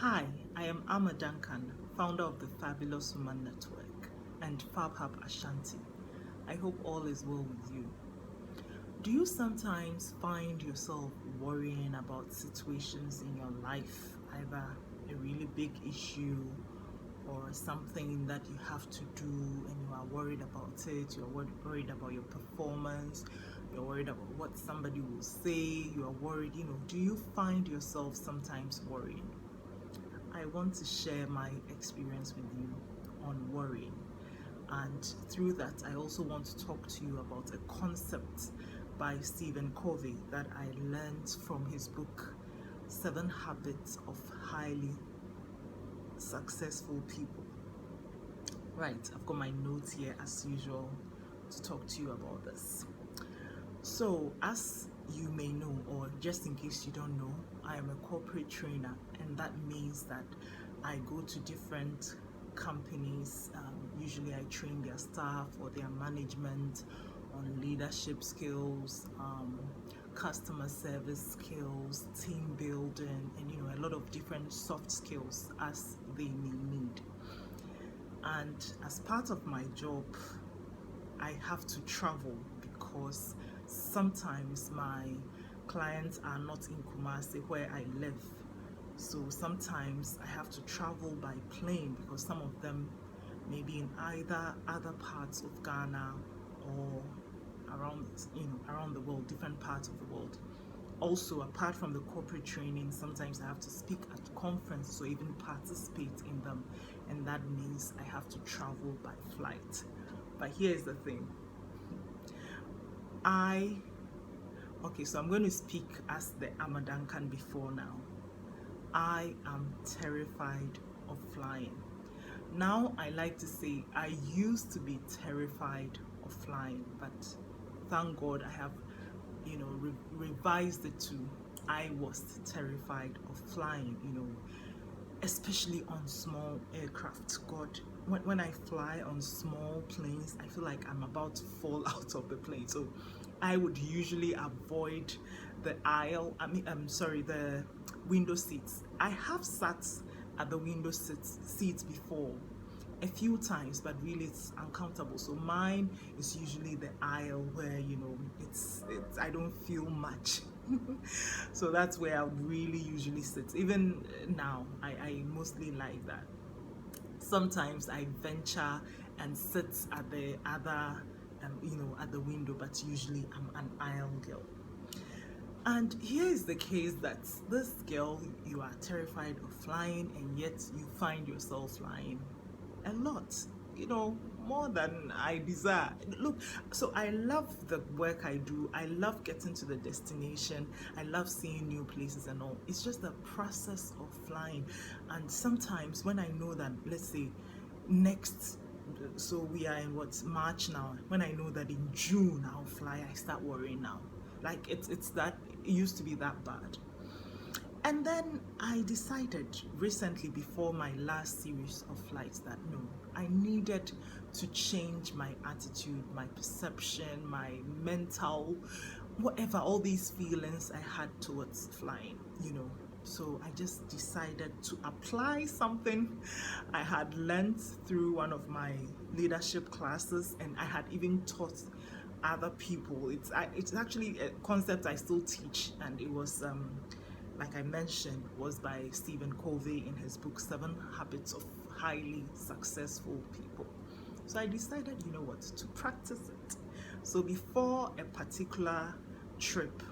Hi, I am Amma Duncan, founder of the Fabulous Woman Network and FabHub Ashanti. I hope all is well with you. Do you sometimes find yourself worrying about situations in your life, either a really big issue or something that you have to do and you are worried about it, you're worried about your performance, you're worried about what somebody will say, you are worried, do you find yourself sometimes worrying? I want to share my experience with you on worrying. And through that, I also want to talk to you about a concept by Stephen Covey that I learned from his book, 7 Habits of Highly Successful People. Right, I've got my notes here as usual to talk to you about this. So, as you may know, or just in case you don't know, I am a corporate trainer, and that means that I go to different companies. Usually, I train their staff or their management on leadership skills, customer service skills, team building, and a lot of different soft skills as they may need. And as part of my job, I have to travel because sometimes my clients are not in Kumasi where I live. So sometimes I have to travel by plane because some of them may be in either other parts of Ghana or around the world, different parts of the world. Also, apart from the corporate training, sometimes I have to speak at conferences or even participate in them, and that means I have to travel by flight. But here's the thing. So I'm going to speak as the Amadankan before now. I am terrified of flying. Now, I like to say I used to be terrified of flying, but thank God I have, revised it to I was terrified of flying, especially on small aircraft. God, when I fly on small planes, I feel like I'm about to fall out of the plane. So I would usually avoid the the window seats. I have sat at the window seats before a few times, but really it's uncomfortable. So mine is usually the aisle where it's I don't feel much. So that's where I would really usually sit. Even now, I mostly like that. Sometimes I venture and sit at the other, at the window, but usually I'm an aisle girl. And here is the case that this girl, you are terrified of flying, and yet you find yourself flying a lot, more than I desire. Look, so I love the work I do. I love getting to the destination. I love seeing new places and all. It's just the process of flying. And sometimes when I know that, let's say, so we are in March now. When I know that in June I'll fly, I start worrying now. Like it's that it used to be that bad. And then I decided recently, before my last series of flights, that no, I needed to change my attitude, my perception, my mental, whatever, all these feelings I had towards flying, So I just decided to apply something I had learned through one of my leadership classes, and I had even taught other people. It's actually a concept I still teach, and it was like I mentioned, was by Stephen Covey in his book, 7 Habits of Highly Successful People. So I decided, to practice it. So before a particular trip,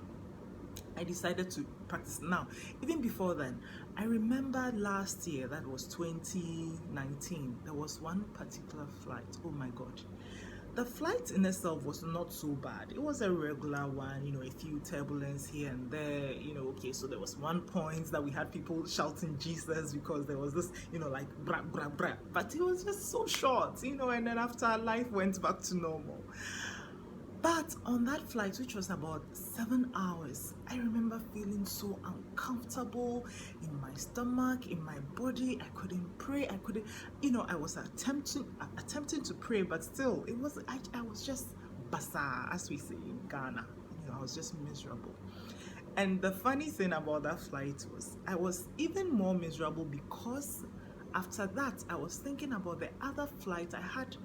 I decided to practice. Now, even before then, I remember last year, that was 2019, there was one particular flight. Oh my God. The flight in itself was not so bad. It was a regular one, a few turbulence here and there, okay, so there was one point that we had people shouting Jesus because there was this, like bra, bra, bra. But it was just so short, and then after life went back to normal. But on that flight, which was about 7 hours, I remember feeling so uncomfortable in my stomach, in my body. I couldn't pray. I couldn't, I was attempting to pray, but still, I was just basa, as we say in Ghana. I was just miserable. And the funny thing about that flight was I was even more miserable because after that I was thinking about the other flight. I had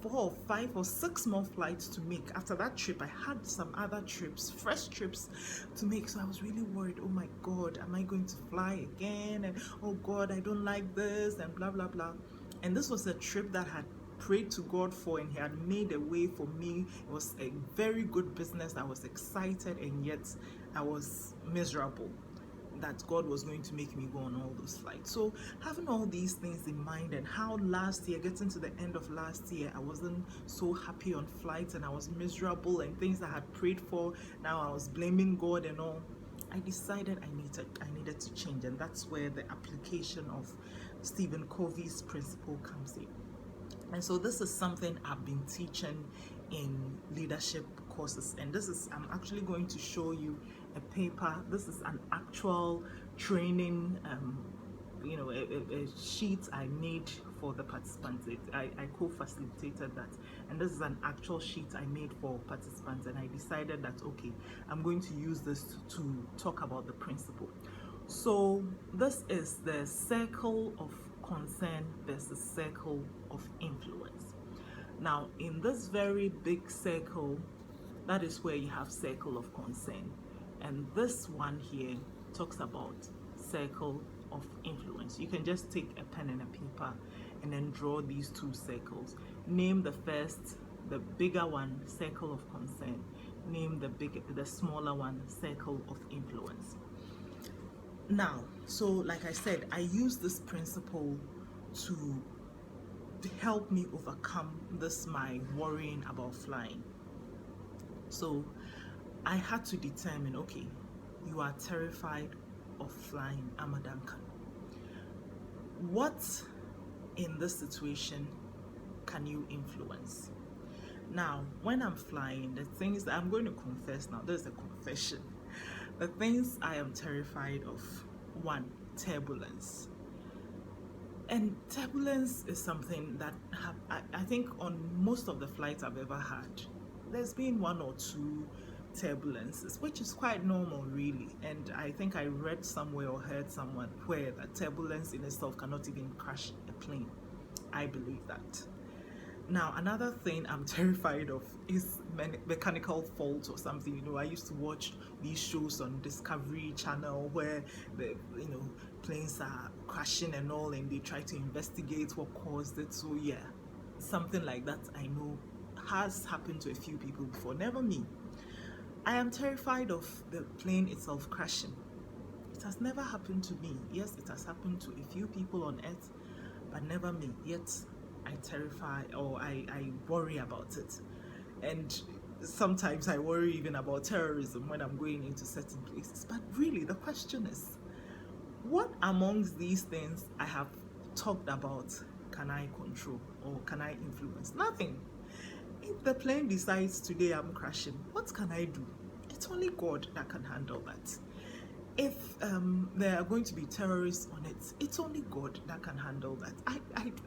4 or 5 or 6 more flights to make. After that trip, I had some other trips, fresh trips to make. So I was really worried. Oh my God, am I going to fly again? And oh God, I don't like this and blah, blah, blah. And this was a trip that had prayed to God for, and He had made a way for me. It was a very good business. I was excited, and yet I was miserable that God was going to make me go on all those flights. So having all these things in mind, and how last year, getting to the end of last year, I wasn't so happy on flights and I was miserable, and things I had prayed for, now I was blaming God and all. I decided I needed to change, and that's where the application of Stephen Covey's principle comes in. And so this is something I've been teaching in leadership courses, and I'm actually going to show you a paper. This is an actual training, a sheet I made for the participants. I co-facilitated that, and this is an actual sheet I made for participants, and I decided that, okay, I'm going to use this to talk about the principle. So this is the circle of concern versus circle of influence. Now, in this very big circle, that is where you have circle of concern, and this one here talks about circle of influence. You can just take a pen and a paper and then draw these two circles. Name the first, the bigger one, circle of concern. Name the smaller one, circle of influence. Now, so like I said, I use this principle to help me overcome my worrying about flying. So I had to determine, okay, you are terrified of flying Amadankan. What in this situation can you influence? Now, when I'm flying, the things that I'm going to confess now, there's a confession. The things I am terrified of: one, turbulence. And turbulence is something that I think on most of the flights I've ever had, there's been 1 or 2 turbulences, which is quite normal, really. And I think I read somewhere or heard someone where that turbulence in itself cannot even crash a plane. I believe that. Now, another thing I'm terrified of is mechanical fault or something. I used to watch these shows on Discovery Channel where the planes are crashing and all, and they try to investigate what caused it. So yeah, something like that I know has happened to a few people before. Never me. I am terrified of the plane itself crashing. It has never happened to me. Yes, it has happened to a few people on earth, but never me. Yet I worry about it. And sometimes I worry even about terrorism when I'm going into certain places. But really, the question is, what amongst these things I have talked about can I control or can I influence? Nothing. If the plane decides today I'm crashing, what can I do? It's only God that can handle that. If there are going to be terrorists on it, it's only God that can handle that.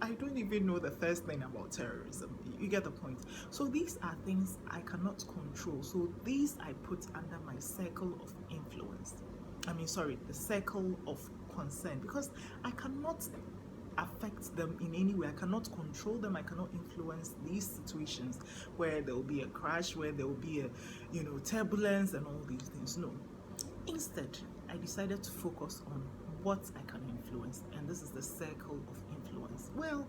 I don't even know the first thing about terrorism. You get the point. So these are things I cannot control. So these I put under my circle of influence. The circle of concern, because I cannot affect them in any way. I cannot control them. I cannot influence these situations where there will be a crash, where there will be a turbulence and all these things. No. Instead, I decided to focus on what I can influence, and this is the circle of influence. Well,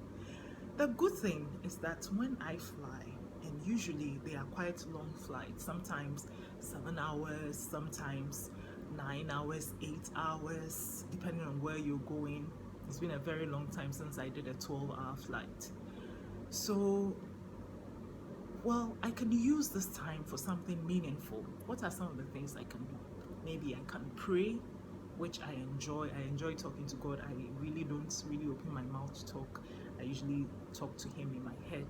the good thing is that when I fly, and usually they are quite long flights, sometimes 7 hours, sometimes 9 hours, 8 hours, depending on where you're going. It's been a very long time since I did a 12-hour flight. So, well, I can use this time for something meaningful. What are some of the things I can do? Maybe I can pray, which I enjoy. I enjoy talking to God. I really don't open my mouth to talk. I usually talk to Him in my head.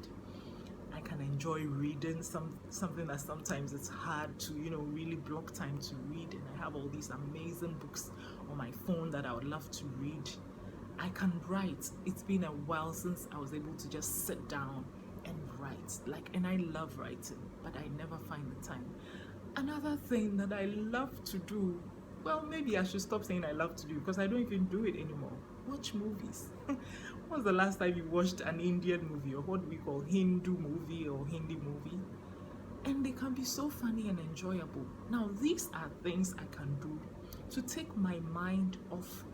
I can enjoy reading something that sometimes it's hard to really block time to read, and I have all these amazing books on my phone that I would love to read. I can write. It's been a while since I was able to just sit down and write. And I love writing, but I never find the time. Another thing that I love to do, well, maybe I should stop saying I love to do because I don't even do it anymore. Watch movies. When was the last time you watched an Indian movie, or what we call Hindu movie or Hindi movie? And they can be so funny and enjoyable. Now, these are things I can do to take my mind off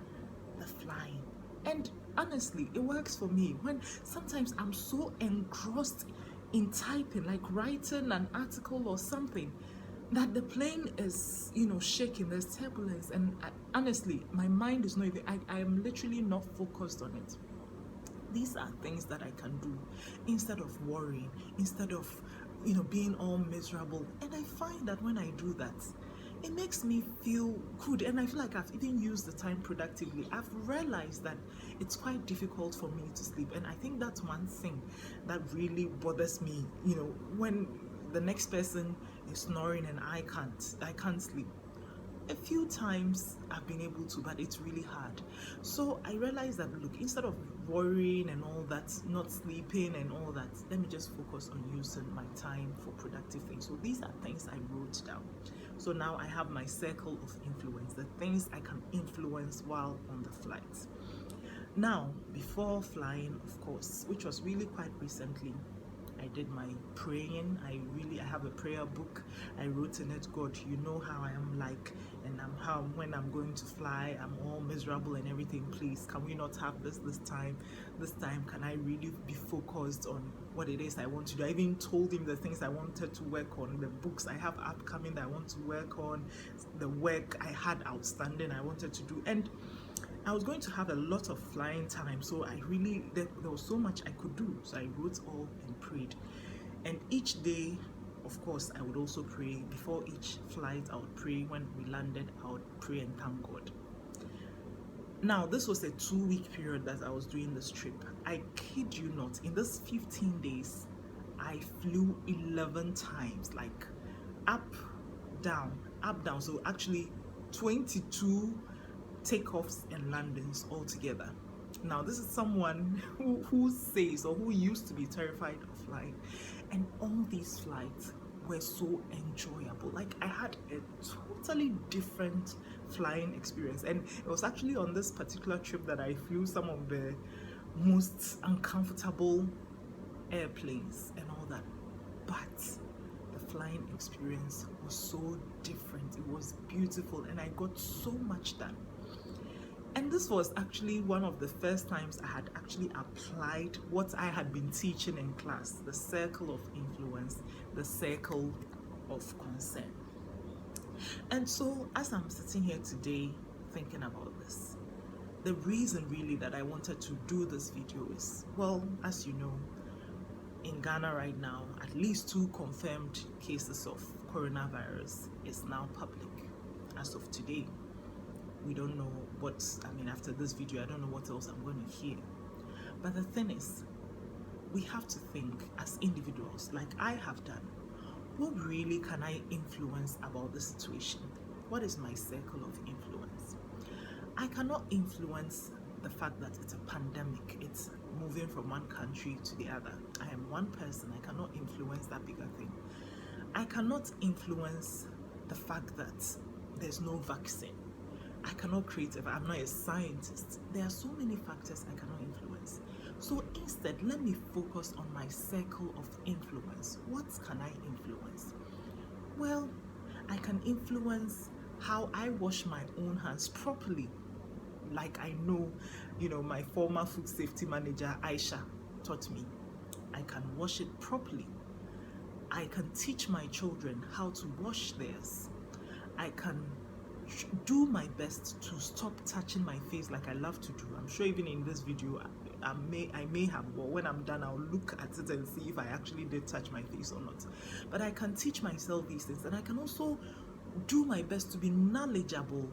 the flying. And honestly, it works for me when sometimes I'm so engrossed in typing, like writing an article or something, that the plane is, shaking, there's turbulence, and honestly, my mind is not even, I am literally not focused on it. These are things that I can do instead of worrying, instead of, being all miserable. And I find that when I do that, it makes me feel good, and I feel like I've even used the time productively. I've realized that it's quite difficult for me to sleep, and I think that's one thing that really bothers me, when the next person is snoring and I can't sleep. A few times I've been able to, but it's really hard. So I realized that, look, instead of worrying and all that, not sleeping and all that, let me just focus on using my time for productive things. So these are things I wrote down. So now I have my circle of influence, the things I can influence while on the flight. Now, before flying, of course, which was really quite recently, I did my praying. I have a prayer book. I wrote in it, God, you know how I am like, and how when I'm going to fly, I'm all miserable and everything. Please, can we not have this time? This time, can I really be focused on what it is I want to do? I even told him the things I wanted to work on, the books I have upcoming that I want to work on, the work I had outstanding I wanted to do. And I was going to have a lot of flying time, so there was so much I could do. So I wrote all and prayed. And each day, of course, I would also pray. Before each flight, I would pray. When we landed, I would pray and thank God. Now, this was a 2-week period that I was doing this trip. I kid you not, in this 15 days, I flew 11 times, like up, down, up, down. So actually 22 takeoffs and landings altogether. Now, this is someone who says, or who used to be terrified of flying, and all these flights were so enjoyable. Like, I had a totally different flying experience, and it was actually on this particular trip that I flew some of the most uncomfortable airplanes and all that, but the flying experience was so different. It was beautiful, and I got so much done. And this was actually one of the first times I had actually applied what I had been teaching in class, the circle of influence, the circle of concern. And so as I'm sitting here today thinking about this, the reason really that I wanted to do this video is, well, as you know, in Ghana right now, at least 2 confirmed cases of coronavirus is now public as of today. We don't know after this video, I don't know what else I'm going to hear. But the thing is, we have to think as individuals, like I have done, what really can I influence about the situation? What is my circle of influence? I cannot influence the fact that it's a pandemic. It's moving from one country to the other. I am one person. I cannot influence that bigger thing. I cannot influence the fact that there's no vaccine. I cannot create it. I'm not a scientist. There are so many factors I cannot influence. So instead, let me focus on my circle of influence. What can I influence? Well, I can influence how I wash my own hands properly. Like I know, my former food safety manager, Aisha, taught me. I can wash it properly. I can teach my children how to wash theirs. I can do my best to stop touching my face like I love to do. I'm sure even in this video I may have, but when I'm done I'll look at it and see if I actually did touch my face or not. But I can teach myself these things, and I can also do my best to be knowledgeable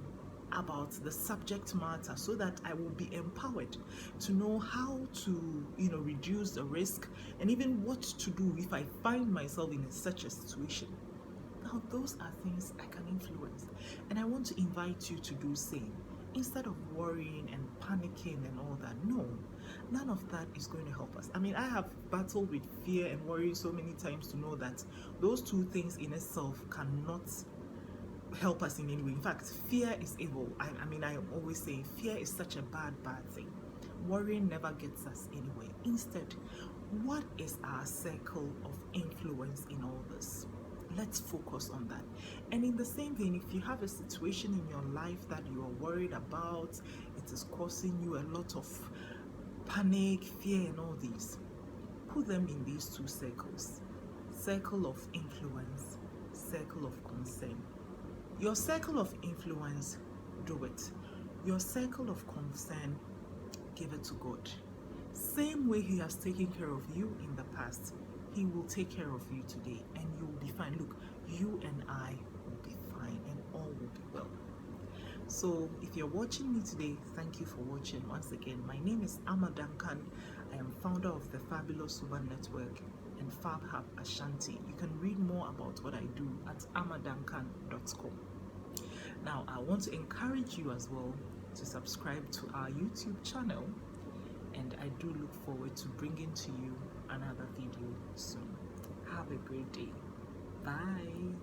about the subject matter so that I will be empowered to know how to reduce the risk, and even what to do if I find myself in such a situation. Now, those are things I can influence, and I want to invite you to do same. instead of worrying and panicking and all that. No, none of that is going to help us. I mean, I have battled with fear and worry so many times to know that those two things in itself cannot help us in any way. In fact, fear is evil. I mean, I am always saying fear is such a bad thing. Worrying never gets us anywhere. Instead, what is our circle of influence in all this? Let's focus on that. And in the same vein, if you have a situation in your life that you are worried about, it is causing you a lot of panic, fear, and all these, put them in these two circles: circle of influence, circle of concern. Your circle of influence, do it. Your circle of concern, give it to God. Same way He has taken care of you in the past, He will take care of you today, and you will be fine. Look, you and I will be fine, and all will be well. So if you're watching me today, thank you for watching. Once again, my name is Amma Duncan. I am founder of the Fabulous Woman Network and Fab Hub Ashanti. You can read more about what I do at ammaduncan.com. Now, I want to encourage you as well to subscribe to our YouTube channel, and I do look forward to bringing to you another video soon. Have a great day. Bye.